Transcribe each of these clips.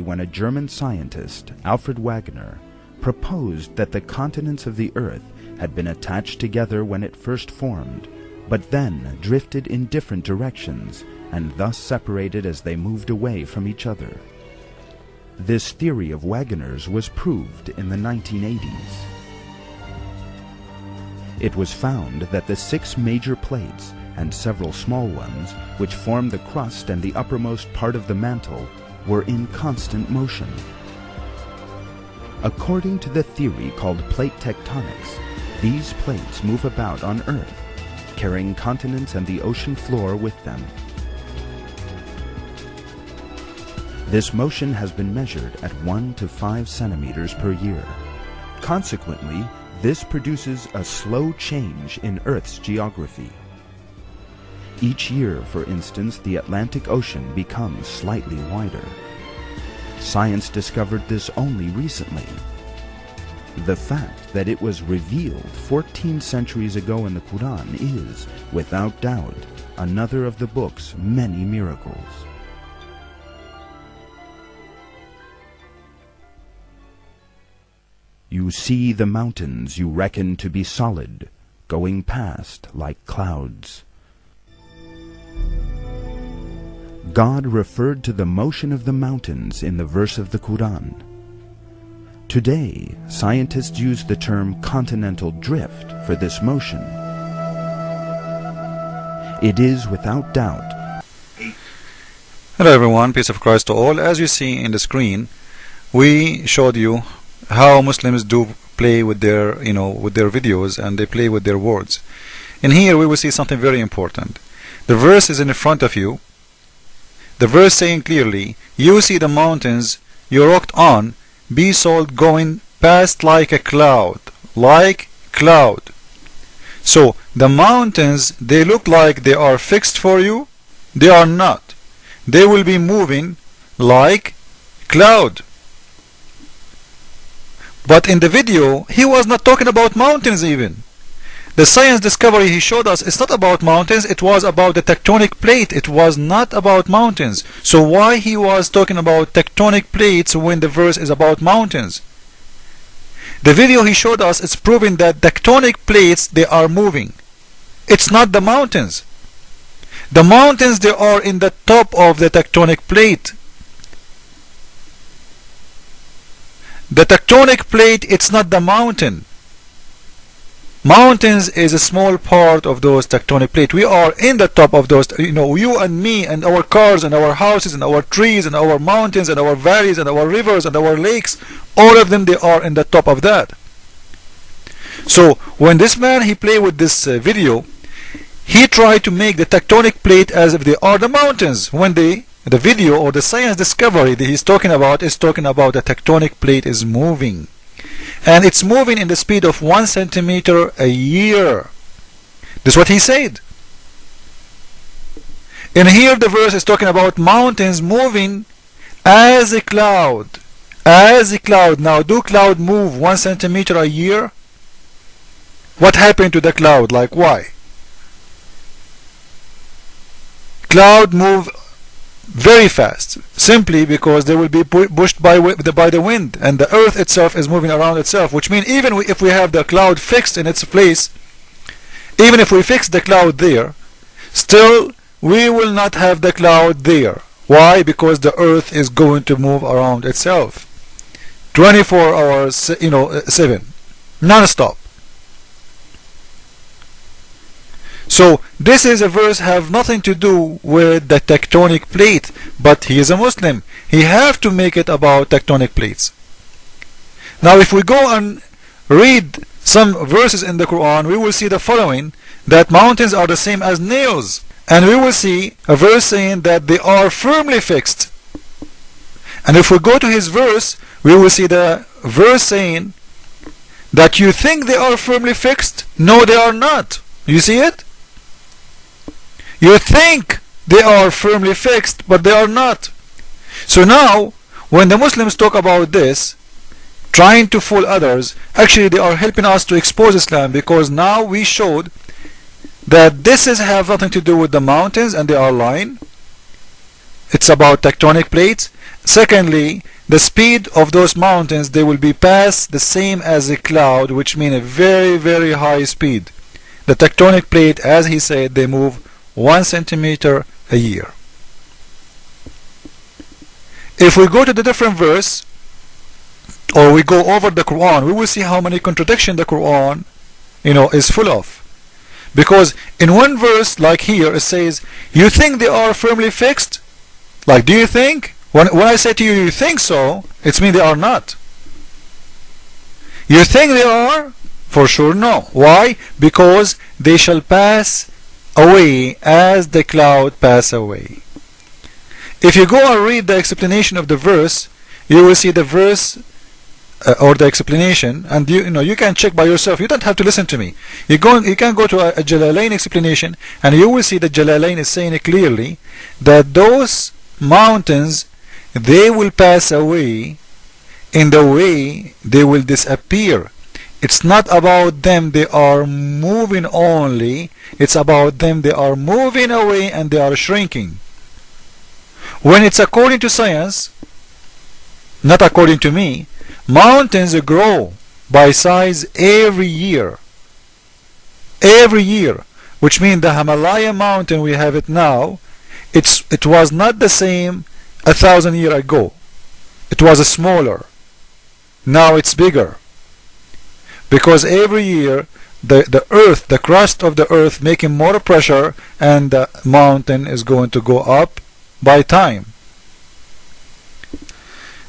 when a German scientist, Alfred Wegener, proposed that the continents of the Earth had been attached together when it first formed, but then drifted in different directions and thus separated as they moved away from each other. This theory of Wegener's was proved in the 1980s. It was found that the 6 major plates and several small ones, which form the crust and the uppermost part of the mantle, were in constant motion. According to the theory called plate tectonics, these plates move about on Earth, carrying continents and the ocean floor with them. This motion has been measured at 1 to 5 centimeters per year. Consequently, this produces a slow change in Earth's geography. Each year, for instance, the Atlantic Ocean becomes slightly wider. Science discovered this only recently. The fact that it was revealed 14 centuries ago in the Quran is, without doubt, another of the book's many miracles. You see the mountains you reckon to be solid, going past like clouds. God referred to the motion of the mountains in the verse of the Quran. Today, scientists use the term continental drift for this motion. It is without doubt. Hello everyone, peace of Christ to all. As you see in the screen, we showed you how Muslims do play with their with their videos, and they play with their words. And here we will see something very important. The verse is in front of you. The verse saying clearly, you see the mountains you rocked on, be sold going past like a cloud, like cloud. So the mountains, they look like they are fixed for you. They are not. They will be moving like cloud. But in the video, he was not talking about mountains even. The science discovery he showed us, it's not about mountains, it was about the tectonic plate. It was not about mountains. So why he was talking about tectonic plates when the verse is about mountains? The video he showed us is proving that tectonic plates, they are moving. It's not the mountains. The mountains, they are in the top of the tectonic plate. The tectonic plate, it's not the mountain. Mountains is a small part of those tectonic plates. We are in the top of those, you and me and our cars and our houses and our trees and our mountains and our valleys and our rivers and our lakes, all of them, they are in the top of that. So when this man, he played with this video, he tried to make the tectonic plate as if they are the mountains, when the video or the science discovery that he's talking about is talking about the tectonic plate is moving. And it's moving in the speed of 1 centimeter a year. This is what he said. And here the verse is talking about mountains moving as a cloud. As a cloud. Now, do cloud move 1 centimeter a year? What happened to the cloud? Like, why? Cloud move very fast, simply because they will be pushed by the wind, and the earth itself is moving around itself, which means even if we have the cloud fixed in its place, even if we fix the cloud there, still we will not have the cloud there. Why? Because the earth is going to move around itself 24 hours 7 non-stop. So this is a verse have nothing to do with the tectonic plate, but he is a Muslim. He have to make it about tectonic plates. Now if we go and read some verses in the Quran, we will see the following, that mountains are the same as nails, and we will see a verse saying that they are firmly fixed. And if we go to his verse, we will see the verse saying that you think they are firmly fixed. No, they are not. You see it? You think they are firmly fixed, but they are not. So now, when the Muslims talk about this, trying to fool others, actually they are helping us to expose Islam, because now we showed that this is have nothing to do with the mountains and they are lying. it's about tectonic plates. Secondly, the speed of those mountains, they will be past the same as a cloud, which means a very, very high speed. The tectonic plate, as he said, they move 1 centimeter a year. If we go to the different verse, or we go over the Quran, we will see how many contradictions the Quran, is full of. Because in one verse, like here, it says, you think they are firmly fixed? Like, do you think? When I say to you, you think so, it means they are not. You think they are? For sure, no. Why? Because they shall pass away as the cloud pass away. If you go and read the explanation of the verse, you will see the verse or the explanation, and you can check by yourself. You don't have to listen to me. You can go to a Jalalain explanation, and you will see that Jalalain is saying clearly that those mountains, they will pass away in the way they will disappear. It's not about them they are moving only, it's about them they are moving away and they are shrinking. When it's according to science, not according to me, mountains grow by size every year. Every year. Which means the Himalaya mountain, we have it now, it was not the same 1,000 years ago. It was smaller. Now it's bigger. Because every year the earth, the crust of the earth making more pressure, and the mountain is going to go up by time.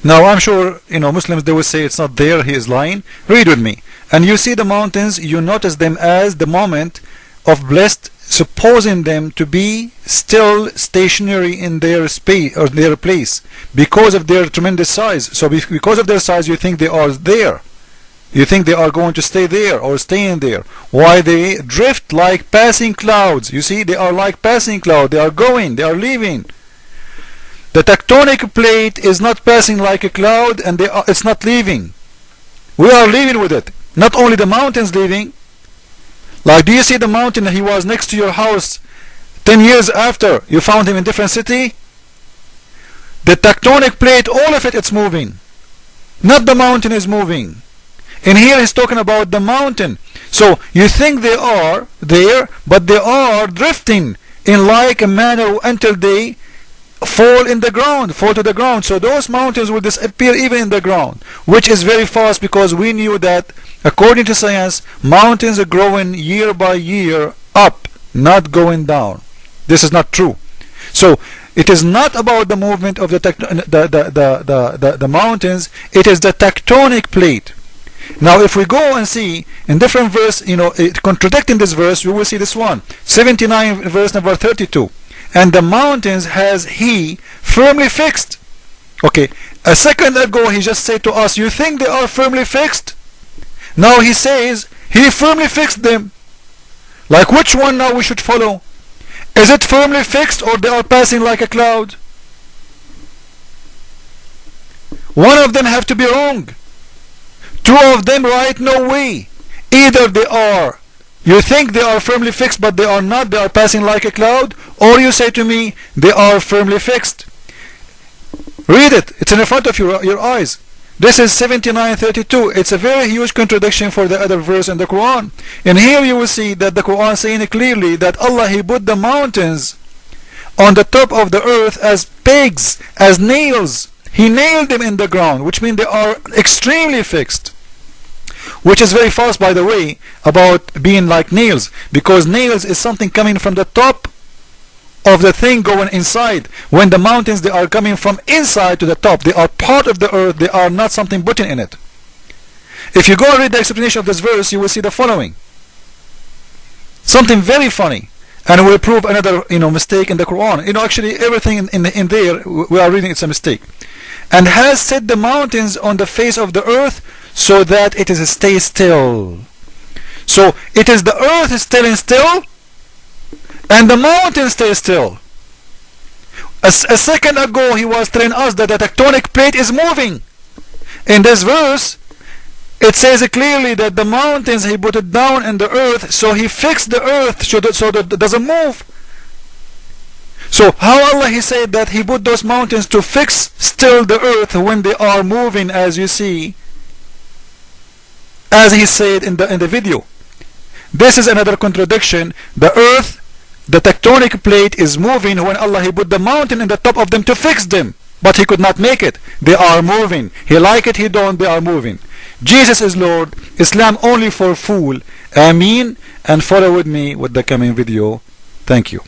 Now I'm sure Muslims, they will say it's not there, he is lying. Read with me, and you see the mountains, you notice them as the moment of blessed, supposing them to be still stationary in their space or their place because of their tremendous size. So because of their size, you think they are there. You think they are going to stay there or staying there. Why? They drift like passing clouds. You see, they are like passing clouds. They are going, they are leaving. The tectonic plate is not passing like a cloud, and it's not leaving. We are leaving with it. Not only the mountains leaving. Like, do you see the mountain? He was next to your house 10 years after you found him in different city. The tectonic plate, all of it, it's moving. Not the mountain is moving. And here he's talking about the mountain. So you think they are there, but they are drifting in like a manner until they fall in the ground, fall to the ground. So those mountains will disappear even in the ground, which is very fast, because we knew that according to science, mountains are growing year by year up, not going down. This is not true. So it is not about the movement of the mountains, it is the tectonic plate. Now if we go and see in different verse, contradicting this verse, we will see this one, 79 verse number 32. And the mountains has he firmly fixed. Okay, a second ago he just said to us, you think they are firmly fixed? Now he says he firmly fixed them. Like, which one now we should follow? Is it firmly fixed, or they are passing like a cloud? One of them have to be wrong. Two of them right, no way. Either they are, you think they are firmly fixed, but they are not, they are passing like a cloud, or you say to me they are firmly fixed. Read it, it's in front of your eyes. This is 79:32. It's a very huge contradiction for the other verse in the Quran. And here you will see that the Quran saying clearly that Allah, he put the mountains on the top of the earth as pegs, as nails. He nailed them in the ground, which means they are extremely fixed. Which is very false, by the way, about being like nails, because nails is something coming from the top of the thing going inside. When the mountains, they are coming from inside to the top. They are part of the earth. They are not something put in it. If you go and read the explanation of this verse, you will see the following. Something very funny, and will prove another mistake in the Quran. Actually everything in there we are reading, it's a mistake. And has set the mountains on the face of the earth, so that it is stay still. So it is the earth is staying still, and the mountains stay still. A second ago he was telling us that the tectonic plate is moving. In this verse it says clearly that the mountains, he put it down in the earth, so he fixed the earth so that it doesn't move. So how Allah he said that he put those mountains to fix still the earth when they are moving, as you see, as he said in the video. This is another contradiction. The earth, the tectonic plate is moving when Allah he put the mountain in the top of them to fix them, but he could not make it. They are moving. He like it, he don't, they are moving. Jesus is Lord. Islam only for fool. Ameen. And follow with me with the coming video. Thank you.